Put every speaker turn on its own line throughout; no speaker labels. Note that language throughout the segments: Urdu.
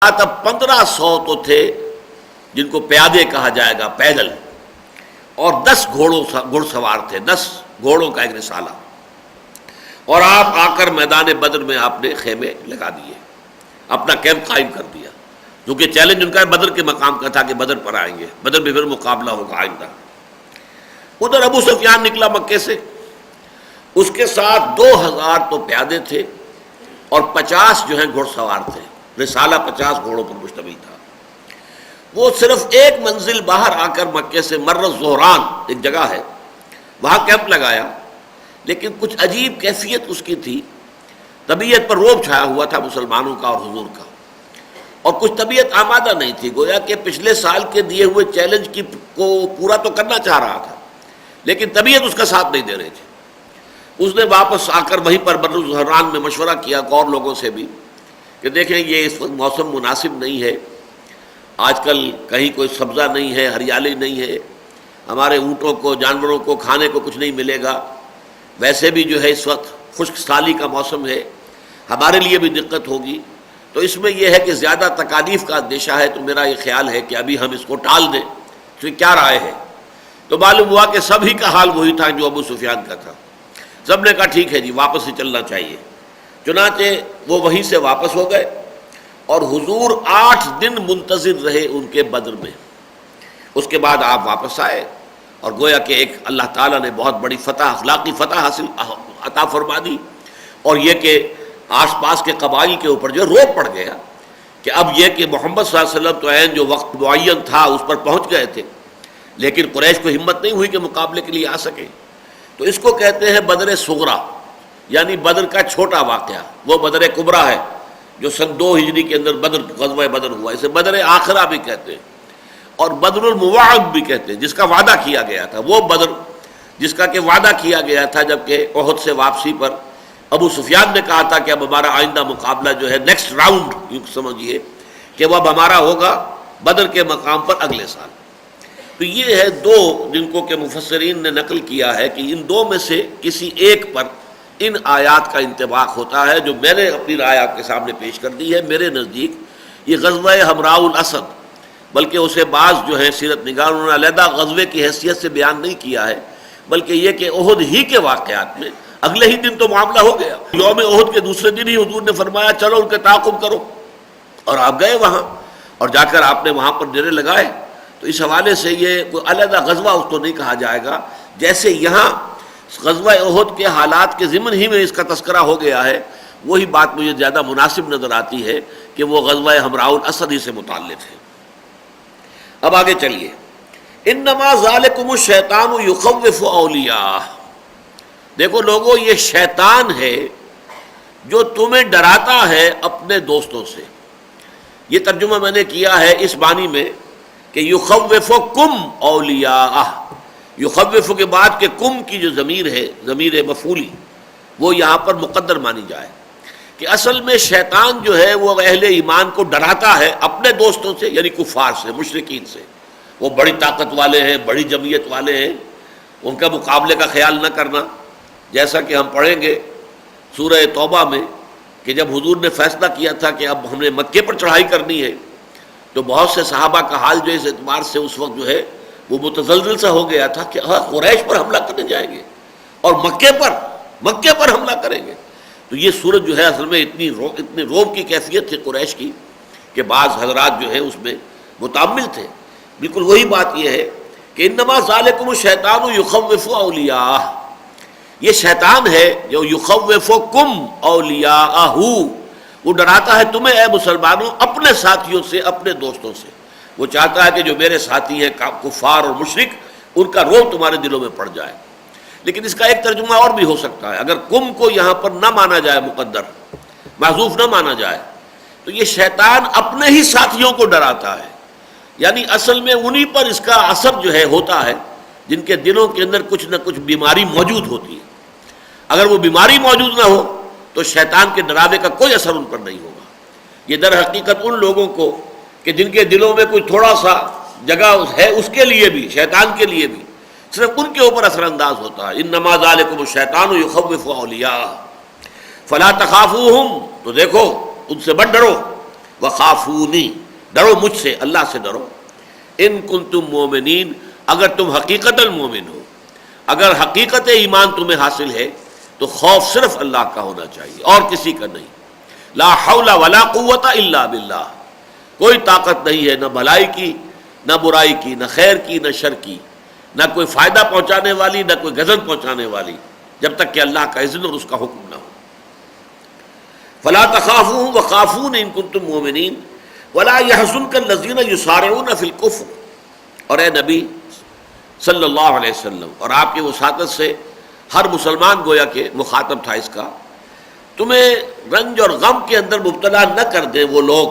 تب 1500 تو تھے جن کو پیادے کہا جائے گا، پیدل، اور 10 گھوڑ سوار تھے، 10 گھوڑوں کا ایک رسالہ. اور آپ آ کر میدان بدر میں آپ نے خیمے لگا دیے، اپنا کیمپ قائم کر دیا، کیونکہ چیلنج ان کا بدر کے مقام کا تھا کہ بدر پر آئیں گے، بدر میں پھر مقابلہ ہوگا آئندہ. ادھر ابو سفیان نکلا مکے سے، اس کے ساتھ 2000 تو پیادے تھے اور 50 جو ہیں گھوڑ سوار تھے. رسالہ 50 گھوڑوں پر مشتمل تھا. وہ صرف ایک منزل باہر آ کر مکے سے مر الزہران ایک جگہ ہے، وہاں کیمپ لگایا. لیکن کچھ عجیب کیفیت اس کی تھی، طبیعت پر رعب چھایا ہوا تھا مسلمانوں کا اور حضور کا، اور کچھ طبیعت آمادہ نہیں تھی. گویا کہ پچھلے سال کے دیے ہوئے چیلنج کو پورا تو کرنا چاہ رہا تھا، لیکن طبیعت اس کا ساتھ نہیں دے رہی تھی. اس نے واپس آ کر وہیں پر مر الزہران میں مشورہ کیا اور لوگوں سے بھی کہ دیکھیں یہ اس وقت موسم مناسب نہیں ہے، آج کل کہیں کوئی سبزہ نہیں ہے، ہریالی نہیں ہے، ہمارے اونٹوں کو جانوروں کو کھانے کو کچھ نہیں ملے گا، ویسے بھی جو ہے اس وقت خشک سالی کا موسم ہے، ہمارے لیے بھی دقت ہوگی. تو اس میں یہ ہے کہ زیادہ تکالیف کا اندیشہ ہے، تو میرا یہ خیال ہے کہ ابھی ہم اس کو ٹال دیں. تو کیا رائے ہے؟ تو معلوم ہوا کہ سبھی کا حال وہی تھا جو ابو سفیان کا تھا. سب نے کہا ٹھیک ہے جی، واپس ہی چلنا چاہیے. چنانچہ وہ وہیں سے واپس ہو گئے اور حضور 8 دن منتظر رہے ان کے بدر میں. اس کے بعد آپ واپس آئے اور گویا کہ ایک اللہ تعالیٰ نے بہت بڑی فتح، اخلاقی فتح حاصل عطا فرما دی. اور یہ کہ آس پاس کے قبائل کے اوپر جو روب پڑ گیا کہ اب یہ کہ محمد صلی اللہ علیہ وسلم تو عین جو وقت معین تھا اس پر پہنچ گئے تھے، لیکن قریش کو ہمت نہیں ہوئی کہ مقابلے کے لیے آ سکے. تو اس کو کہتے ہیں بدر صغریٰ، یعنی بدر کا چھوٹا واقعہ. وہ بدر کبریٰ ہے جو سن 2 ہجری کے اندر غزوہ بدر ہوا. اسے بدر آخرہ بھی کہتے ہیں اور بدر الموعد بھی کہتے ہیں، جس کا وعدہ کیا گیا تھا. وہ بدر جس کا کہ وعدہ کیا گیا تھا جبکہ احد سے واپسی پر ابو سفیان نے کہا تھا کہ اب ہمارا آئندہ مقابلہ جو ہے نیکسٹ راؤنڈ یوں سمجھیے کہ وہ اب ہمارا ہوگا بدر کے مقام پر اگلے سال. تو یہ ہے 2 جن کو کہ مفسرین نے نقل کیا ہے کہ ان 2 میں سے کسی ایک پر ان آیات کا انطباق ہوتا ہے، جو میں نے اپنی رائے آپ کے سامنے پیش کر دی ہے. میرے نزدیک یہ غزوہ حمراء الاسد، بلکہ اسے بعض جو ہیں سیرت نگاروں نے علیحدہ غزوے کی حیثیت سے بیان نہیں کیا ہے، بلکہ یہ کہ احد ہی کے واقعات میں اگلے ہی دن تو معاملہ ہو گیا. یوم احد کے دوسرے دن ہی حضور نے فرمایا چلو ان کے تعاقب کرو، اور آپ گئے وہاں اور جا کر آپ نے وہاں پر ڈیرے لگائے. تو اس حوالے سے یہ کوئی علیحدہ غزوہ اس کو نہیں کہا جائے گا، جیسے یہاں غزوہ احد کے حالات کے ضمن ہی میں اس کا تذکرہ ہو گیا ہے. وہی بات مجھے زیادہ مناسب نظر آتی ہے کہ وہ غزوہ حمراء الاسد ہی سے متعلق ہے. اب آگے چلیے. انما ذالکم الشیطان یخوف اولیاء. دیکھو لوگوں، یہ شیطان ہے جو تمہیں ڈراتا ہے اپنے دوستوں سے. یہ ترجمہ میں نے کیا ہے اس معنی میں کہ یخوفکم اولیاء. یخوف کے بعد کہ کم کی جو ضمیر ہے، ضمیر مفعولی، وہ یہاں پر مقدر مانی جائے کہ اصل میں شیطان جو ہے وہ اہل ایمان کو ڈراتا ہے اپنے دوستوں سے، یعنی کفار سے، مشرکین سے. وہ بڑی طاقت والے ہیں، بڑی جمعیت والے ہیں، ان کا مقابلے کا خیال نہ کرنا. جیسا کہ ہم پڑھیں گے سورہ توبہ میں کہ جب حضور نے فیصلہ کیا تھا کہ اب ہم نے مکے پر چڑھائی کرنی ہے، تو بہت سے صحابہ کا حال جو اس اعتبار سے اس وقت جو ہے وہ متزلزل سا ہو گیا تھا کہ قریش پر حملہ کرنے جائیں گے اور مکے پر حملہ کریں گے. تو یہ صورت جو ہے اصل میں اتنی روب کی کیفیت تھی قریش کی کہ بعض حضرات جو ہیں اس میں متعمل تھے. بالکل وہی بات یہ ہے کہ انما ذالکم الشیطان یخوف اولیاء. یہ شیطان ہے جو یخوفکم اولیاءہ، وہ ڈراتا ہے تمہیں اے مسلمانوں اپنے ساتھیوں سے، اپنے دوستوں سے. وہ چاہتا ہے کہ جو میرے ساتھی ہیں کفار اور مشرک، ان کا رعب تمہارے دلوں میں پڑ جائے. لیکن اس کا ایک ترجمہ اور بھی ہو سکتا ہے، اگر کم کو یہاں پر نہ مانا جائے، مقدر محذوف نہ مانا جائے، تو یہ شیطان اپنے ہی ساتھیوں کو ڈراتا ہے. یعنی اصل میں انہی پر اس کا اثر جو ہے ہوتا ہے جن کے دلوں کے اندر کچھ نہ کچھ بیماری موجود ہوتی ہے. اگر وہ بیماری موجود نہ ہو تو شیطان کے ڈراوے کا کوئی اثر ان پر نہیں ہوگا. یہ در حقیقت ان لوگوں کو کہ جن کے دلوں میں کوئی تھوڑا سا جگہ ہے، اس کے لیے بھی، شیطان کے لیے بھی صرف ان کے اوپر اثر انداز ہوتا ہے. انما ذالکم الشیطان یخوف اولیاء فلا تخافوہم. تو دیکھو ان سے مت ڈرو. وخافونی، ڈرو مجھ سے، اللہ سے ڈرو، ان کنتم مومنین، اگر تم حقیقت مومن ہو، اگر حقیقت ایمان تمہیں حاصل ہے تو خوف صرف اللہ کا ہونا چاہیے اور کسی کا نہیں۔ لا حول ولا قوت الا باللہ، کوئی طاقت نہیں ہے نہ بھلائی کی نہ برائی کی، نہ خیر کی نہ شر کی، نہ کوئی فائدہ پہنچانے والی نہ کوئی غضب پہنچانے والی، جب تک کہ اللہ کا اذن اور اس کا حکم نہ ہو۔ فلا تخافوهم وخافون ان کنتم مؤمنین ولا يحزنك الذين يسارعون في الكفر، اور اے نبی صلی اللہ علیہ وسلم اور آپ کی وساطت سے ہر مسلمان گویا کہ مخاطب تھا اس کا، تمہیں رنج اور غم کے اندر مبتلا نہ کر دیں وہ لوگ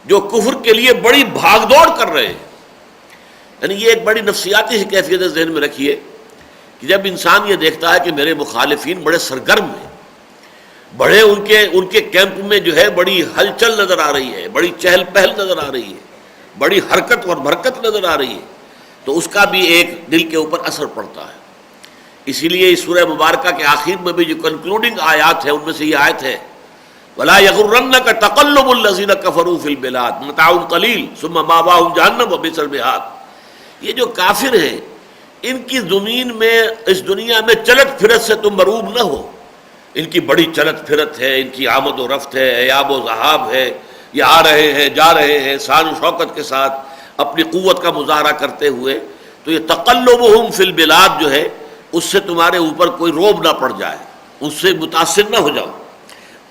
جو کفر کے لیے بڑی بھاگ دوڑ کر رہے ہیں۔ یعنی یہ ایک بڑی نفسیاتی کیفیت ذہن میں رکھیے کہ جب انسان یہ دیکھتا ہے کہ میرے مخالفین بڑے سرگرم ہیں، بڑے ان کے کیمپ میں جو ہے بڑی ہلچل نظر آ رہی ہے، بڑی چہل پہل نظر آ رہی ہے، بڑی حرکت اور برکت نظر آ رہی ہے، تو اس کا بھی ایک دل کے اوپر اثر پڑتا ہے۔ اسی لیے اس سورہ مبارکہ کے آخر میں بھی جو کنکلوڈنگ آیات ہے ان میں سے یہ آیت ہے وَلَا يَغُرَّنَّكَ تَقَلُّبُ الَّذِينَ كَفَرُوا فِي الْبِلَادِ مَتَاعٌ قَلِيلٌ ثُمَّ مَأْوَاهُمْ جَهَنَّمُ وَبِئْسَ الْمِهَادُ، یہ جو کافر ہیں ان کی زمین میں، اس دنیا میں چلت پھرت سے تم مروب نہ ہو، ان کی بڑی چلت پھرت ہے، ان کی آمد و رفت ہے، ایاب و ذہاب ہے، یہ آ رہے ہیں جا رہے ہیں شان و شوکت کے ساتھ اپنی قوت کا مظاہرہ کرتے ہوئے، تو یہ تقلبہم فی البلاد جو ہے اس سے تمہارے اوپر کوئی روب نہ پڑ جائے، اس سے متاثر نہ ہو جاؤ۔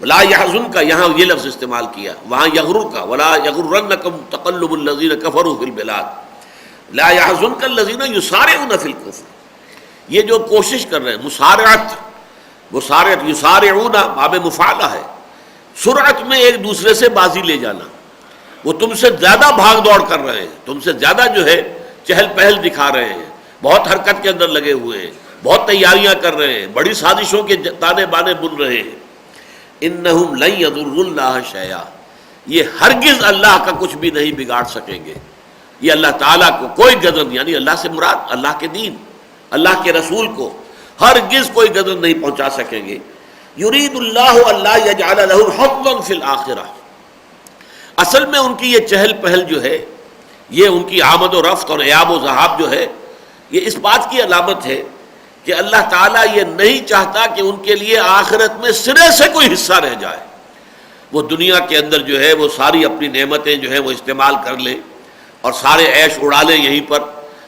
ولا يحزنک، یہاں یہ لفظ استعمال کیا، وہاں یغررک، ولا یغرنکم تقلب الذین کفروا فی البلاد لا يحزنک الذین یسارعون فی الکفر، یہ جو کوشش کر رہے ہیں، مسارعت یسارعون باب مفعلہ ہے، سرعت میں ایک دوسرے سے بازی لے جانا، وہ تم سے زیادہ بھاگ دوڑ کر رہے ہیں، تم سے زیادہ جو ہے چہل پہل دکھا رہے ہیں، بہت حرکت کے اندر لگے ہوئے ہیں، بہت تیاریاں کر رہے ہیں، بڑی سازشوں کے تانے بانے بن رہے ہیں۔ انہم لن یضروا اللہ شیئا، یہ ہرگز اللہ کا کچھ بھی نہیں بگاڑ سکیں گے، یہ اللہ تعالیٰ کو کوئی غضب، یعنی اللہ سے مراد اللہ کے دین، اللہ کے رسول کو ہرگز کوئی غضب نہیں پہنچا سکیں گے۔ یرید اللہ اللہ یجعل لہ حظا فی الآخرہ، اصل میں ان کی یہ چہل پہل جو ہے، یہ ان کی آمد و رفت اور ایاب و ذہاب جو ہے، یہ اس بات کی علامت ہے کہ اللہ تعالیٰ یہ نہیں چاہتا کہ ان کے لیے آخرت میں سرے سے کوئی حصہ رہ جائے، وہ دنیا کے اندر جو ہے وہ ساری اپنی نعمتیں جو ہے وہ استعمال کر لیں اور سارے عیش اڑا لیں یہیں پر،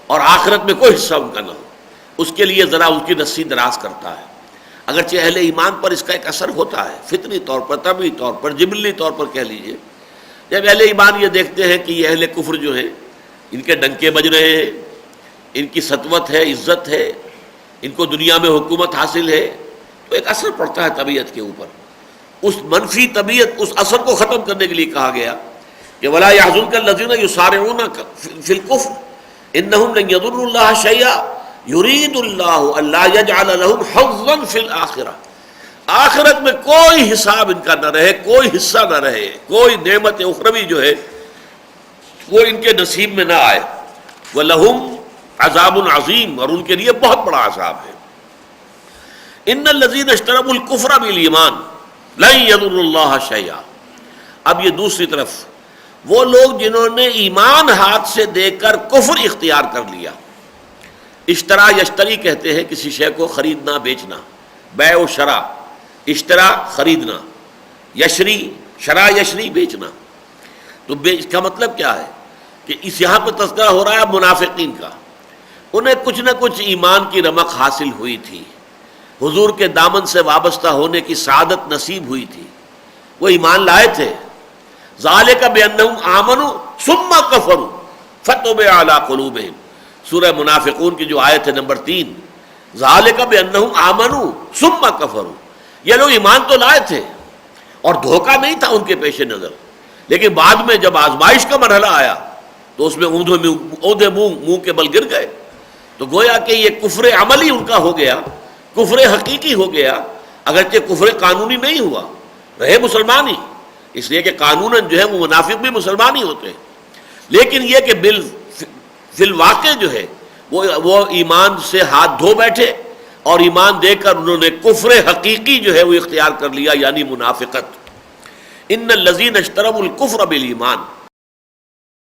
اور آخرت میں کوئی حصہ ان کا نہ ہو، اس کے لیے ذرا اس کی رسی دراز کرتا ہے۔ اگرچہ اہل ایمان پر اس کا ایک اثر ہوتا ہے، فطری طور پر، طبعی طور پر، جبلی طور پر کہہ لیجئے، جب اہل ایمان یہ دیکھتے ہیں کہ یہ اہل کفر جو ہیں ان کے ڈنکے بج رہے ہیں، ان کی سطوت ہے، عزت ہے، ان کو دنیا میں حکومت حاصل ہے، تو ایک اثر پڑتا ہے طبیعت کے اوپر۔ اس منفی طبیعت، اس اثر کو ختم کرنے کے لیے کہا گیا کہ وَلَا يَحْزُنكَ الَّذِينَ يُسَارِعُونَ فِي الْكُفْرِ إِنَّهُمْ لَن يَضُرُّوا اللَّهَ شَيْئًا يُرِيدُ اللَّهُ أَلَّا يَجْعَلَ لَهُمْ حَظًّا فِي الْآخِرَةِ، آخرت میں کوئی حساب ان کا نہ رہے، کوئی حصہ نہ رہے، کوئی نعمت اخروی جو ہے وہ ان کے نصیب میں نہ آئے۔ وَلَهُمْ عذاب عظیم، اور ان کے لیے بہت بڑا عذاب ہے۔ ان الذین اشتروا الکفر بالایمان لن یضروا اللہ شیئا، اب یہ دوسری طرف وہ لوگ جنہوں نے ایمان ہاتھ سے دے کر کفر اختیار کر لیا، اشترا یشتری کہتے ہیں کسی شے کو خریدنا بیچنا، بیع و شرا، اشترا خریدنا، یشری شرا یشری بیچنا، تو اس کا مطلب کیا ہے کہ اس یہاں پہ تذکرہ ہو رہا ہے منافقین کا، انہیں کچھ نہ کچھ ایمان کی رمق حاصل ہوئی تھی، حضور کے دامن سے وابستہ ہونے کی سعادت نصیب ہوئی تھی، وہ ایمان لائے تھے۔ ذالک بانہم آمنوا ثم کفروا فتطبع علی قلوبہم، سورہ منافقون کی جو آیت ہے نمبر 3، ذالک بانہم آمنوا ثم کفروا، یہ لوگ ایمان تو لائے تھے اور دھوکہ نہیں تھا ان کے پیش نظر، لیکن بعد میں جب آزمائش کا مرحلہ آیا تو اس میں اودھے منہ کے بل گر گئے، تو گویا کہ یہ کفر عملی ان کا ہو گیا، کفر حقیقی ہو گیا، اگرچہ کفر قانونی نہیں ہوا، رہے مسلمان ہی، اس لیے کہ قانوناً جو ہے وہ منافق بھی مسلمان ہی ہوتے ہیں، لیکن یہ کہ فی الواقع جو ہے وہ ایمان سے ہاتھ دھو بیٹھے اور ایمان دے کر انہوں نے کفر حقیقی جو ہے وہ اختیار کر لیا، یعنی منافقت۔ ان الذین اشتروا الکفر بالایمان،